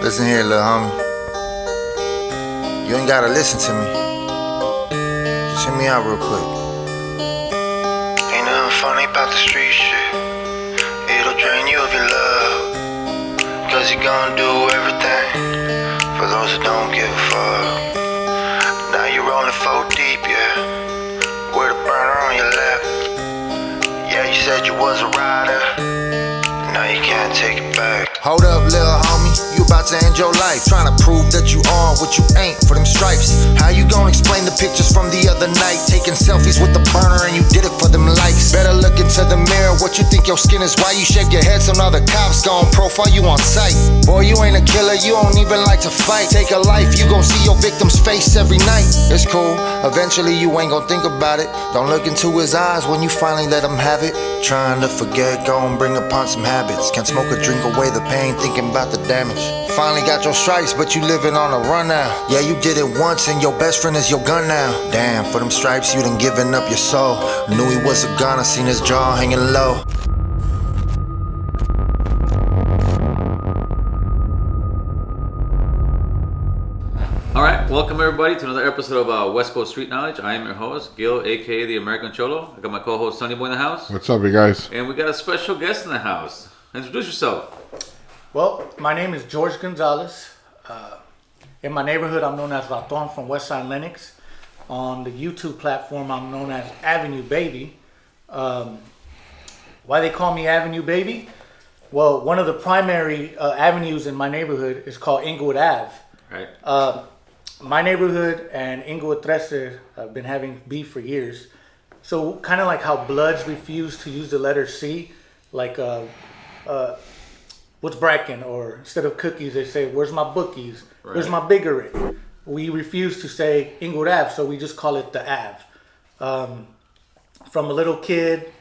Listen here, little homie. You ain't gotta listen to me. Just hear me out real quick. Ain't nothing funny about the street shit. It'll drain you of your love. Cause you're gonna do everything for those who don't give a fuck. Now you're rolling 4 deep, yeah. With a burner on your lap. Yeah, you said you was a rider. Now you can't take it back. Hold up, little homie, you about to end your life. Trying to prove that you are what you ain't for them stripes. How you gonna explain the pictures from the other night? Taking selfies with the burner and you did it for them likes. Better look into the mirror, what you think your skin is? Why you shave your head so now the cops gon' profile you on sight? Boy, you ain't a killer, you don't even like to fight. Take a life, you gon' see your victim's face every night. It's cool, eventually you ain't gon' think about it. Don't look into his eyes when you finally let him have it. Trying to forget, go and bring upon some habits. Can't smoke or drink away the pain, thinking about the damage. Finally got your stripes, but you living on a run now. Yeah, you did it once and your best friend is your gun now. Damn, for them stripes you done given up your soul. Knew he was a gun, I seen his jaw hanging low. Alright, welcome everybody to another episode of West Coast Street Knowledge. I am your host, Gil, aka the American Cholo. I got my co-host Sonny Boy in the house. What's up, you guys? And we got a special guest in the house. Introduce yourself. Well, my name is George Gonzalez. In my neighborhood, I'm known as Raton from Westside Lennox. On the YouTube platform, I'm known as Avenue Baby. Why they call me Avenue Baby? Well, one of the primary avenues in my neighborhood is called Inglewood Ave. Right. My neighborhood and Inglewood 13 have been having beef for years. So kind of like how Bloods refuse to use the letter C, like what's Bracken, or instead of cookies they say, where's my bookies, right. Where's my Bigorit? We refuse to say Inglewood Ave, so we just call it the Ave. From a little kid,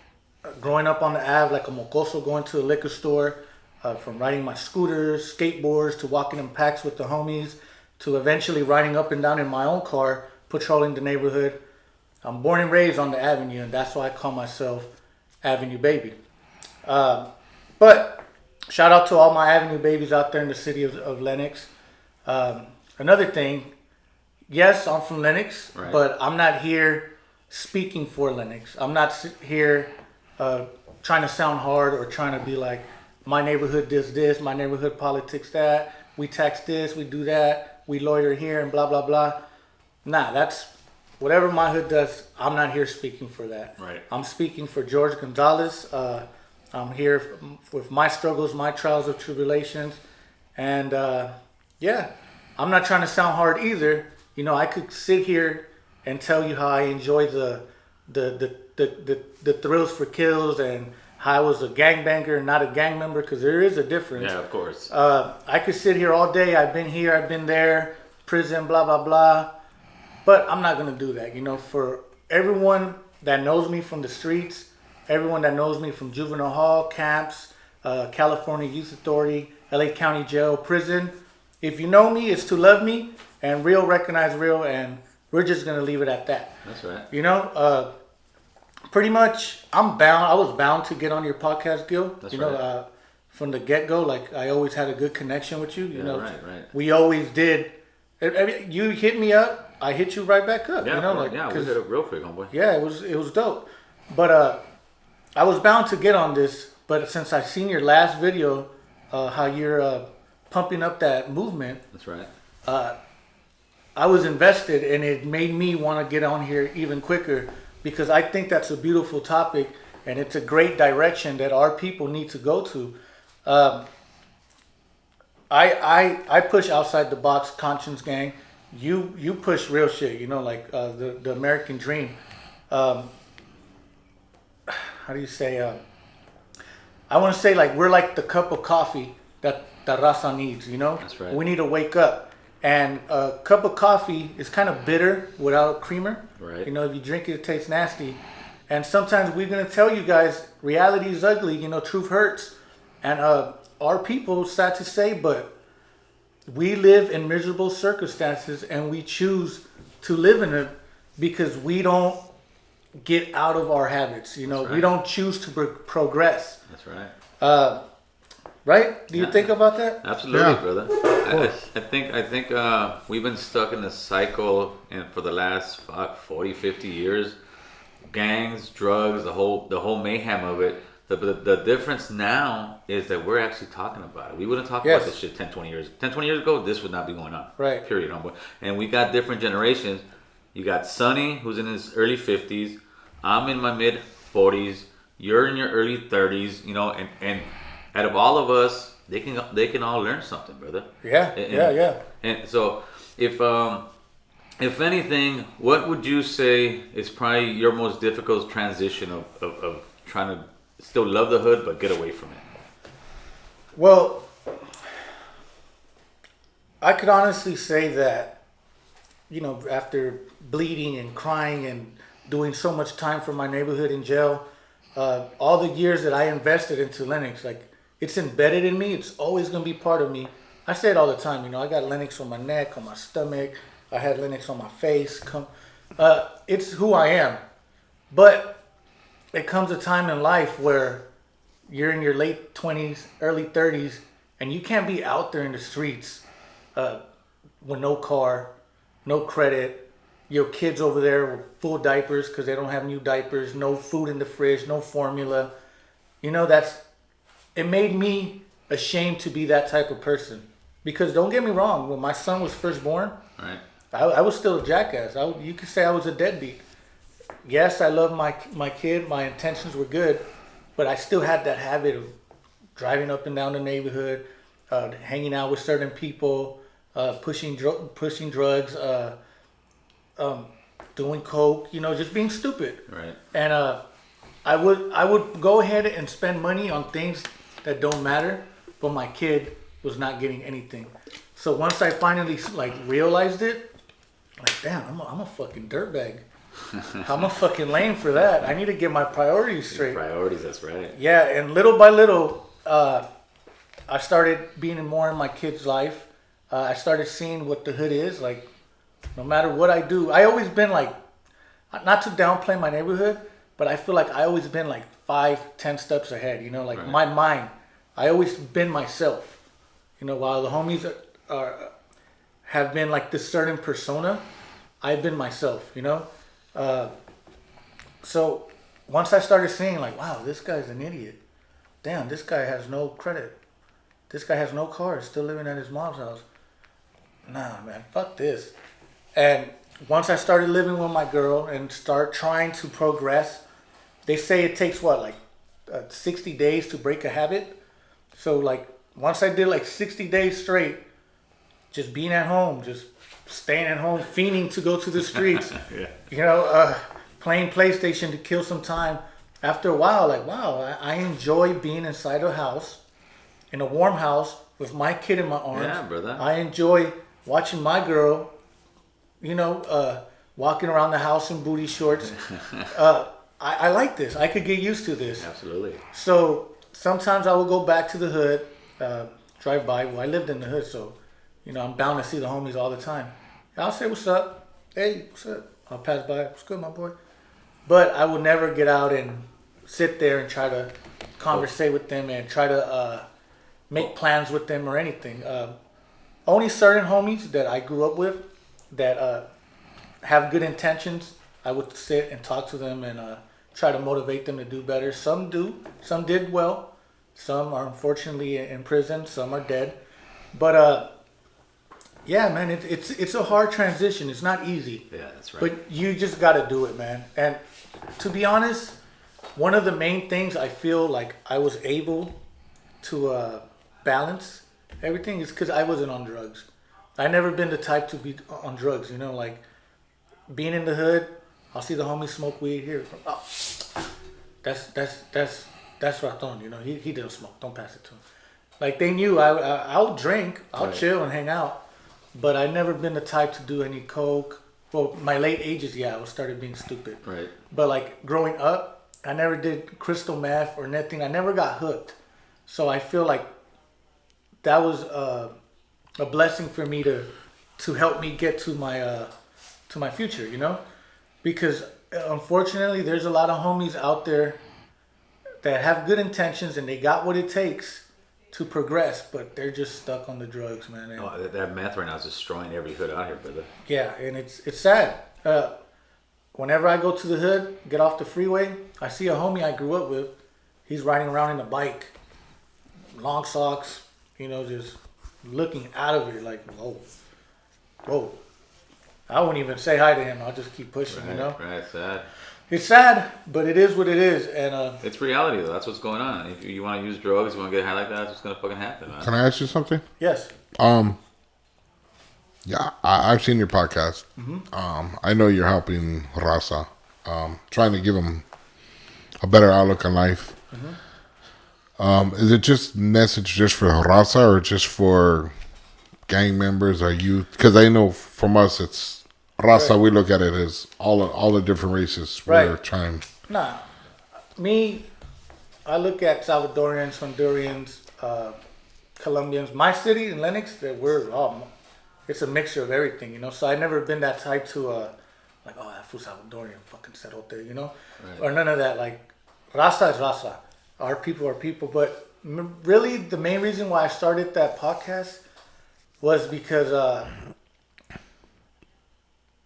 growing up on the Ave like a mocoso, going to the liquor store, from riding my scooters, skateboards, to walking in packs with the homies, to eventually riding up and down in my own car, patrolling the neighborhood. I'm born and raised on the avenue, and that's why I call myself Avenue Baby. But shout out to all my Avenue Babies out there in the city of Lennox. Another thing, yes, I'm from Lennox, right. But I'm not here speaking for Lennox. I'm not here trying to sound hard or trying to be like, my neighborhood does this, my neighborhood politics that, we tax this, we do that, we loiter here and blah, blah, blah. Nah, that's whatever my hood does. I'm not here speaking for that. Right. I'm speaking for George Gonzalez. I'm here with my struggles, my trials of tribulations. And yeah, I'm not trying to sound hard either. You know, I could sit here and tell you how I enjoy the thrills for kills and how I was a gangbanger and not a gang member, because there is a difference. Yeah, of course. I could sit here all day. I've been here, I've been there, prison, blah, blah, blah. But I'm not going to do that. You know, for everyone that knows me from the streets, everyone that knows me from juvenile hall, camps, California Youth Authority, LA County Jail, prison, if you know me, it's to love me, and real recognize real, and we're just going to leave it at that. That's right. You know, pretty much, I was bound to get on your podcast, Gil. That's you know, right. From the get-go, like, I always had a good connection with you. You know, right. We always did. I mean, you hit me up, I hit you right back up. Yeah, you know, we hit it up real quick, homeboy. Yeah, it was dope. But I was bound to get on this, but since I seen your last video, how you're pumping up that movement. That's right. I was invested, and it made me want to get on here even quicker, because I think that's a beautiful topic, and it's a great direction that our people need to go to. I push outside the box, conscience gang. You push real shit. You know, like the American dream. How do you say? I want to say, like, we're like the cup of coffee that RAZA needs. You know, that's right. We need to wake up. And a cup of coffee is kind of bitter without creamer. Right. You know, if you drink it, it tastes nasty. And sometimes we're going to tell you guys, reality is ugly. You know, truth hurts. And our people, sad to say, but we live in miserable circumstances, and we choose to live in it because we don't get out of our habits. You know, right. We don't choose to progress. That's right. Right? Do you think about that? Absolutely, brother. I think we've been stuck in this cycle, and for the last 40, 50 years, gangs, drugs, the whole mayhem of it. The difference now is that we're actually talking about it. We wouldn't talk about this shit 10, 20 years. 10, 20 years ago, this would not be going on. Right. Period. Homeboy. And we got different generations. You got Sonny, who's in his early 50s. I'm in my mid 40s. You're in your early 30s. You know, and out of all of us, they can all learn something, brother. Yeah. Yeah. And so, if anything, what would you say is probably your most difficult transition of trying to still love the hood but get away from it? Well, I could honestly say that, you know, after bleeding and crying and doing so much time for my neighborhood in jail, all the years that I invested into Lennox, like, it's embedded in me. It's always going to be part of me. I say it all the time, you know, I got Lennox on my neck, on my stomach. I had Lennox on my face. It's who I am. But it comes a time in life where you're in your late 20s, early 30s, and you can't be out there in the streets with no car, no credit, your kids over there with full diapers because they don't have new diapers, no food in the fridge, no formula. You know, it made me ashamed to be that type of person. Because don't get me wrong, when my son was first born, right, I was still a jackass. You could say I was a deadbeat. Yes, I love my kid. My intentions were good, but I still had that habit of driving up and down the neighborhood, hanging out with certain people, pushing drugs, doing coke. You know, just being stupid. Right. And I would go ahead and spend money on things that don't matter, but my kid was not getting anything. So once I finally realized it, damn, I'm a fucking dirtbag. I'm a fucking lame for that. I need to get my priorities straight. Priorities, that's right. Yeah, and little by little, I started being more in my kid's life. I started seeing what the hood is. Like, no matter what I do, I always been not to downplay my neighborhood, but I feel like I always been 5-10 steps ahead. You know, right. My mind. I always been myself. You know, while the homies have been this certain persona, I've been myself. You know. So once I started seeing wow, this guy's an idiot. Damn, this guy has no credit. This guy has no car, still living at his mom's house. Nah, man, fuck this. And once I started living with my girl and start trying to progress, they say it takes 60 days to break a habit. So once I did 60 days straight, just being at home, just staying at home, fiending to go to the streets, yeah. You know, playing PlayStation to kill some time. After a while, wow, I enjoy being inside a house, in a warm house, with my kid in my arms. Yeah, brother. I enjoy watching my girl, you know, walking around the house in booty shorts. I like this. I could get used to this. Absolutely. So sometimes I will go back to the hood, drive by. Well, I lived in the hood, so you know I'm bound to see the homies all the time. I'll say what's up. Hey, what's up? I'll pass by. What's good, my boy? But I will never get out and sit there and try to conversate with them and try to make plans with them or anything. Only certain homies that I grew up with that have good intentions, I would sit and talk to them and try to motivate them to do better. Some do. Some did well. Some are unfortunately in prison. Some are dead. But yeah, man, it's a hard transition. It's not easy. Yeah, that's right. But you just got to do it, man. And to be honest, one of the main things I feel like I was able to balance everything is because I wasn't on drugs. I never been the type to be on drugs, you know, being in the hood. I'll see the homie smoke weed here. Oh, that's Raton, you know. He didn't smoke. Don't pass it to him. They knew I'll drink, I'll chill and hang out. But I've never been the type to do any coke. Well, my late ages, yeah, I started being stupid. Right. But growing up, I never did crystal meth or nothing. I never got hooked. So I feel like that was a blessing for me to help me get to my future, you know? Because unfortunately, there's a lot of homies out there that have good intentions and they got what it takes, to progress, but they're just stuck on the drugs, man. And That meth right now is destroying every hood out here, brother. yeah, and it's sad. Whenever I go to the hood, get off the freeway, I see a homie I grew up with. He's riding around in a bike, long socks, just looking out of it like, whoa. I wouldn't even say hi to him. I'll just keep pushing, Right, sad. It's sad, but it is what it is, and it's reality though. That's what's going on. If you want to use drugs, you want to get high like that, it's just gonna fucking happen, man. Can I ask you something? yes, Yeah, I've seen your podcast. I know you're helping RAZA, trying to give them a better outlook on life. Is it just message just for RAZA or just for gang members or youth? Because I know from us, it's RAZA. Right. We look at it as all the different races. Right. We're trying. Nah, I look at Salvadorians, Hondurans, Colombians. My city in Lenox, it's a mixture of everything, So I've never been that type to that fool Salvadorian fucking settled there, Right. Or none of that. Like, Raza is Raza. Our people are people. But really, the main reason why I started that podcast was because,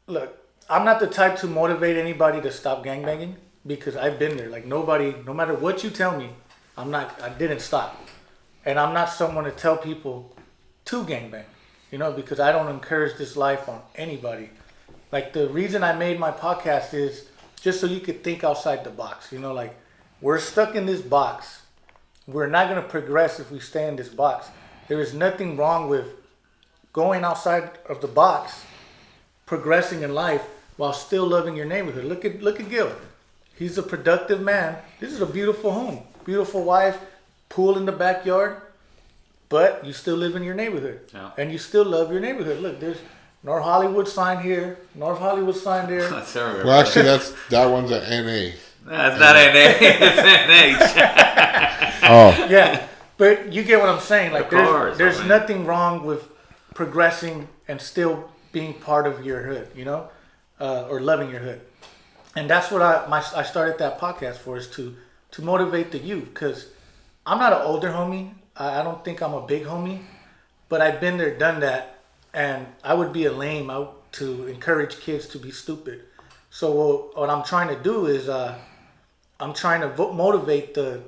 look, I'm not the type to motivate anybody to stop gangbanging because I've been there. Like, nobody, no matter what you tell me, I didn't stop. And I'm not someone to tell people to gangbang. Because I don't encourage this life on anybody. Like, the reason I made my podcast is just so you could think outside the box. Like, we're stuck in this box. We're not going to progress if we stay in this box. There is nothing wrong with going outside of the box, progressing in life while still loving your neighborhood. Look at Gil. He's a productive man. This is a beautiful home, beautiful wife, pool in the backyard. But you still live in your neighborhood. Yeah. And you still love your neighborhood. Look, there's North Hollywood sign here, North Hollywood sign there. Well, actually, that one's an NA. That's not NA, it's NH. Oh. Yeah, but you get what I'm saying. Like, there's nothing wrong with progressing and still being part of your hood, or loving your hood. And that's what I started that podcast for, is to motivate the youth. Because I'm not an older homie. I don't think I'm a big homie, but I've been there, done that, and I would be a lame out to encourage kids to be stupid. So what I'm trying to do is I'm trying to motivate the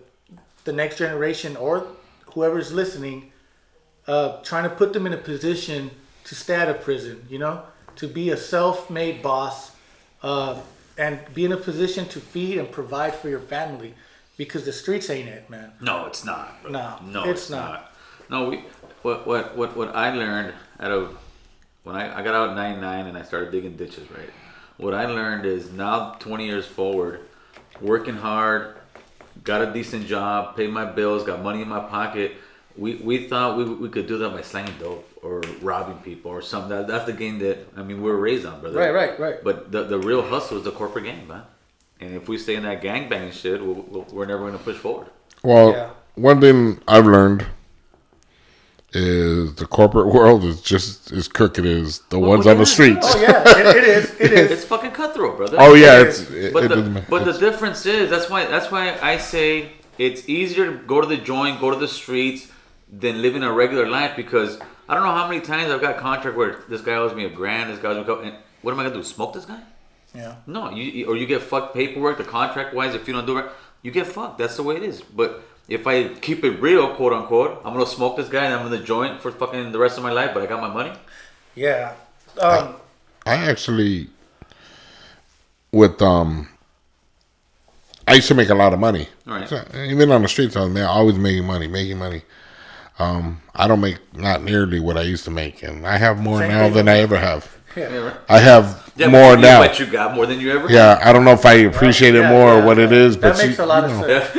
next generation or whoever's listening, trying to put them in a position to stay out of prison, to be a self-made boss, and be in a position to feed and provide for your family. Because the streets ain't it, man. No, it's not. Bro. No, it's not. No, what I learned out of when I got out in '99 and I started digging ditches, right? What I learned is now 20 years forward, working hard, got a decent job, paid my bills, got money in my pocket. We thought we could do that by slanging dope or robbing people or something. That's the game that we were raised on, brother. Right. But the real hustle is the corporate game, man. And if we stay in that gangbang shit, we're never going to push forward. Well, One thing I've learned is the corporate world is just as crooked as the ones on the streets. Oh, yeah, it is. It's fucking cutthroat, brother. Oh, yeah. But the difference is, that's why I say it's easier to go to the joint, go to the streets, than living a regular life. Because I don't know how many times I've got contract where this guy owes me $1,000, this guy owes me and what am I going to do, smoke this guy? Yeah. No, you get fucked paperwork, the contract wise. If you don't do it, you get fucked. That's the way it is. But if I keep it real, quote unquote, I'm gonna smoke this guy and I'm gonna joint for fucking the rest of my life. But I got my money. Yeah. I actually I used to make a lot of money. Right. So, even on the streets, I was always making money. I don't make not nearly what I used to make, and I have more now than I ever have. Yeah. I have more now. But you got more than you ever. Yeah, I don't know if I appreciate it more or what it is, but that makes a lot of sense.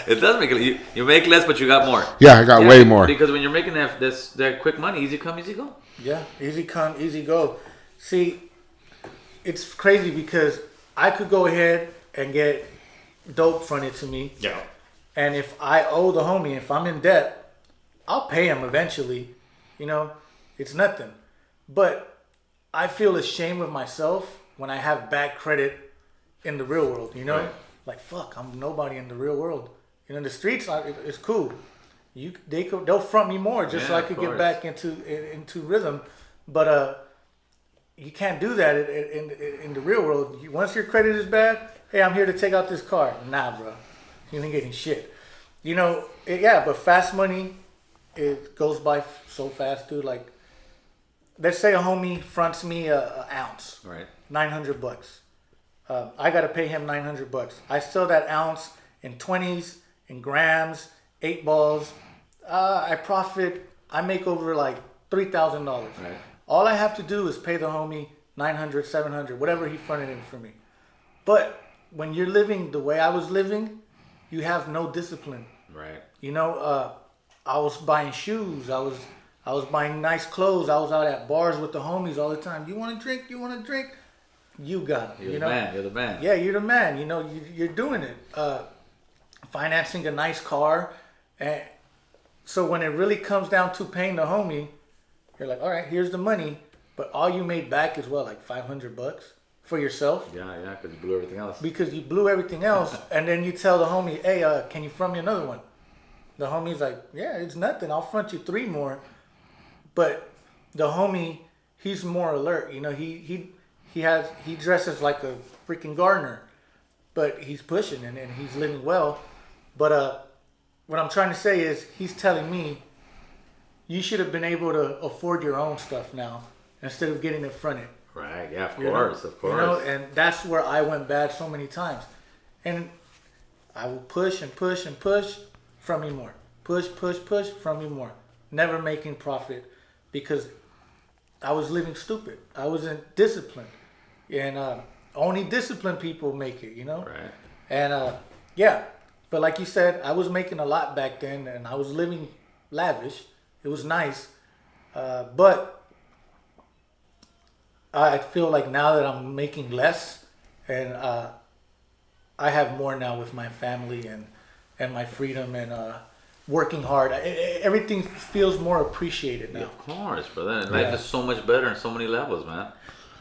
It does make it. You make less, but you got more. Yeah, I got way more. Because when you're making that quick money, easy come, easy go. Yeah, easy come, easy go. See, it's crazy because I could go ahead and get dope fronted to me. Yeah. And if I owe the homie, if I'm in debt, I'll pay him eventually. It's nothing. But I feel ashamed of myself when I have bad credit in the real world, Right. Like, fuck, I'm nobody in the real world. The streets, it's cool. they'll front me more just so I could get back into rhythm. But you can't do that in the real world. Once your credit is bad, hey, I'm here to take out this car. Nah, bro, you ain't getting shit. You know, but fast money, it goes by so fast, dude. Like, let's say a homie fronts me an ounce, right? $900. I got to pay him $900. I sell that ounce in 20s, in grams, 8 balls. I profit. I make over like $3,000. Right. All I have to do is pay the homie $900, $700, whatever he fronted in for me. But when you're living the way I was living, you have no discipline. Right. You know, I was buying shoes. I was buying nice clothes. I was out at bars with the homies all the time. You want to drink? You want to drink? You got it. You're the man. You're the man. Yeah, you're the man. You know, you're doing it. Financing a nice car. And so when it really comes down to paying the homie, you're like, all right, here's the money. But all you made back is what, like $500 for yourself? Yeah, because you blew everything else. Because you blew everything else. And then you tell the homie, hey, can you front me another one? The homie's like, yeah, it's nothing. I'll front you 3 more. But the homie, he's more alert. You know, he dresses like a freaking gardener, but he's pushing and he's living well. But what I'm trying to say is, he's telling me, you should have been able to afford your own stuff now instead of getting it fronted. Right? Yeah, of course. You know, and that's where I went bad so many times. And I will push and push and push. From me more. Push, from me more. Never making profit because I was living stupid. I wasn't disciplined. And only disciplined people make it, you know? Right. And but like you said, I was making a lot back then and I was living lavish. It was nice. But I feel like now that I'm making less and I have more now with my family and my freedom and working hard. Everything feels more appreciated now. Yeah, of course, brother. Life is so much better on so many levels, man.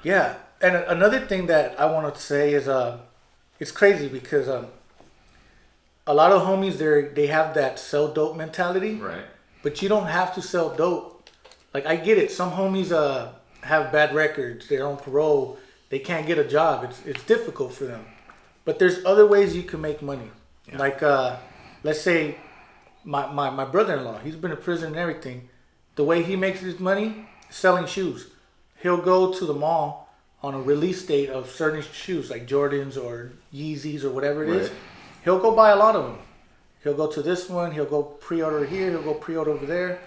Yeah. And another thing that I want to say is it's crazy because a lot of homies, they have that sell dope mentality. Right. But you don't have to sell dope. Like, I get it. Some homies have bad records. They're on parole. They can't get a job. It's difficult for them. But there's other ways you can make money. Yeah. Like, let's say my brother-in-law, he's been in prison and everything. The way he makes his money, selling shoes. He'll go to the mall on a release date of certain shoes, like Jordans or Yeezys or whatever it is. He'll go buy a lot of them. He'll go to this one. He'll go pre-order here. He'll go pre-order over there.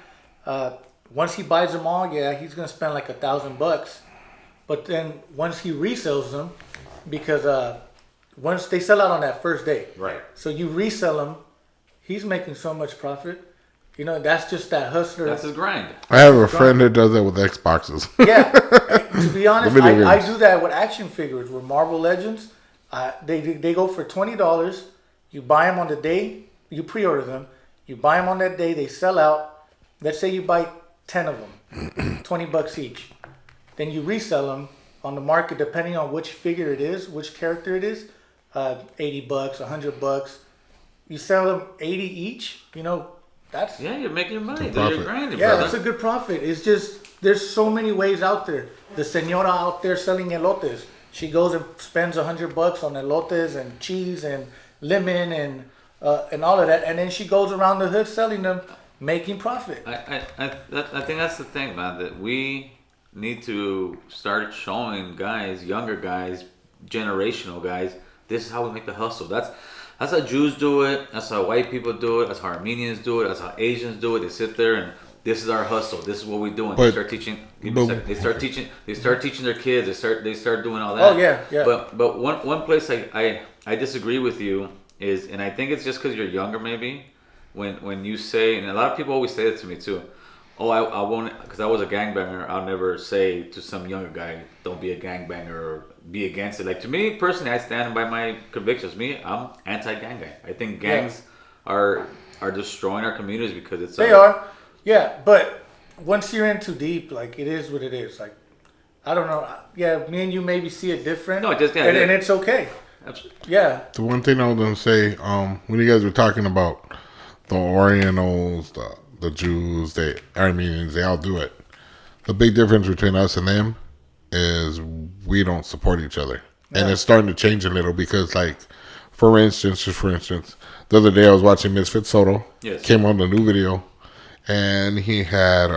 Once he buys them all, he's going to spend like $1,000. But then once he resells them, because once they sell out on that first day. Right. So you resell them. He's making so much profit. You know, that's just that hustler. That's his grind. I have a friend that does that with Xboxes. Yeah. To be honest, I do that with action figures, with Marvel Legends. They go for $20. You buy them on the day. You pre-order them. You buy them on that day. They sell out. Let's say you buy 10 of them, $20 each. Then you resell them on the market, depending on which figure it is, which character it is. $80, $100. You sell them 80 each. You know, that's you're making money. You're grinding, yeah, brother. that's a good profit. It's just there's so many ways out there. The señora out there selling elotes. She goes and spends $100 on elotes and cheese and lemon and all of that, and then she goes around the hood selling them, making profit. I think that's the thing, man. That we need to start showing guys, younger guys, generational guys, this is how we make the hustle. That's how Jews do it. That's how white people do it. That's how Armenians do it. That's how Asians do it. They sit there and this is our hustle. This is what we're doing. They start teaching. They start teaching their kids. They start doing all that. Oh yeah. But one place I disagree with you is, and I think it's just because you're younger maybe. When you say, and a lot of people always say that to me too. Oh, I won't, because I was a gangbanger. I'll never say to some younger guy, don't be a gangbanger or be against it. Like, to me personally, I stand by my convictions. I'm anti-gang guy. I think gangs are destroying our communities because it's they are. Yeah, but once you're in too deep, like, it is what it is. Like, I don't know. Yeah, me and you maybe see it different. No, just and it's okay. Absolutely. Yeah. The one thing I was gonna say, when you guys were talking about the Orientals, the Jews, the Armenians, they all do it. The big difference between us and them is we don't support each other. And it's starting to change a little because, like, for instance, the other day I was watching MISFIT SOTO. Yes. Came on the new video, and he had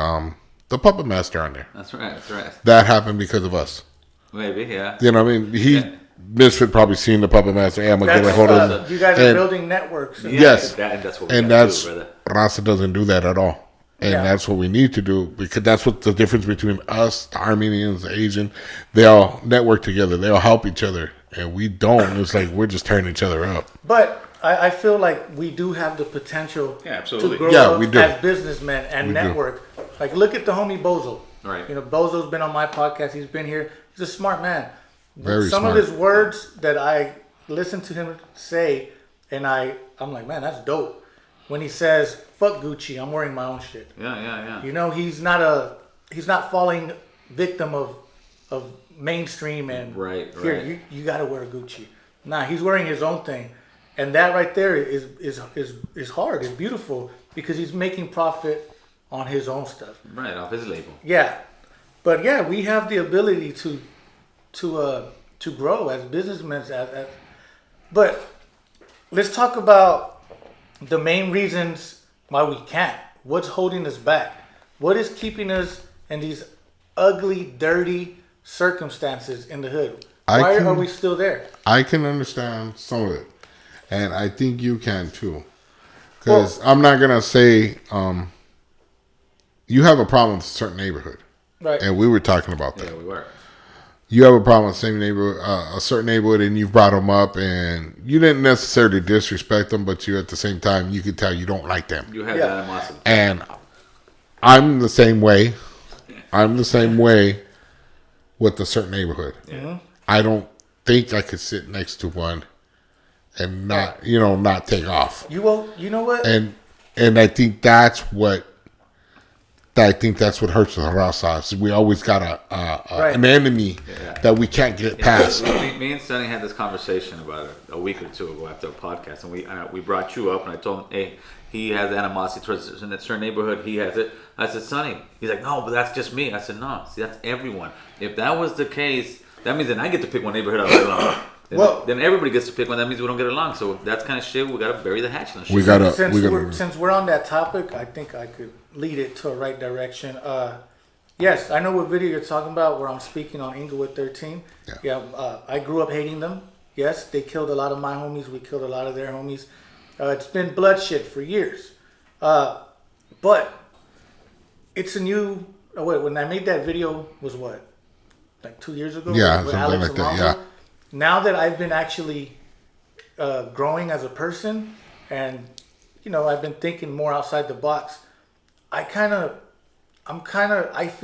the Puppet Master on there. That's right. That's right. That happened because of us. Maybe, yeah. You know what I mean? Misfit probably seen the Puppet Master. Hey, I'm going to get a hold of him. You guys are building networks. Yes. That's what we And gotta do, brother. RAZA doesn't do that at all. And that's what we need to do, because that's what the difference between us, the Armenians, the Asian. They all network together. They all help each other. And we don't. It's like we're just tearing each other up. But I feel like we do have the potential to grow up we do. as businessmen and network. Like, look at the homie Bozo. Right. You know, Bozo's been on my podcast. He's been here. He's a smart man. Very Some smart. of his words that I listen to him say, and I'm like, man, that's dope. When he says, "Fuck Gucci, I'm wearing my own shit." Yeah. You know, he's not falling victim of mainstream and here you got to wear Gucci. Nah, he's wearing his own thing, and that right there is hard. It's beautiful because he's making profit on his own stuff. Right, off his label. Yeah, but yeah, we have the ability to grow as businessmen. But let's talk about the main reasons why we can't. What's holding us back? What is keeping us in these ugly, dirty circumstances in the hood? Why are we still there? I can understand some of it. And I think you can too. Because I'm not going to say you have a problem with a certain neighborhood. Right. And we were talking about that. Yeah, we were. You have a problem with the same neighborhood, a certain neighborhood, and you've brought them up, and you didn't necessarily disrespect them, but you at the same time, you could tell you don't like them. You have that animosity. And I'm the same way. I'm the same way with a certain neighborhood. Yeah. I don't think I could sit next to one and not take off. You know what? And I think that's what hurts the RAZA. We always got an enemy that we can't get past. Me and Sonny had this conversation about it a week or two ago after a podcast, and we brought you up, and I told him, hey, he has animosity towards a certain neighborhood. He has it. I said, Sonny. He's like, no, but that's just me. I said, no, see, that's everyone. If that was the case, that means then I get to pick one neighborhood I get along. Then everybody gets to pick one. That means we don't get along. So that's kind of shit. We gotta bury the hatchet. On shit. Since we're on that topic, I think I could lead it to a right direction. Yes, I know what video you're talking about, where I'm speaking on Inglewood 13. I grew up hating them. Yes, they killed a lot of my homies. We killed a lot of their homies. It's been bloodshed for years. But it's a new... when I made that video was what? Like 2 years ago? Yeah, with something Alex like that, Alonso? yeah. Now that I've been actually growing as a person, and I've been thinking more outside the box, I feel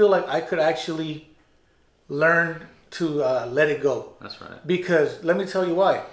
like I could actually learn to let it go. That's right. Because let me tell you why.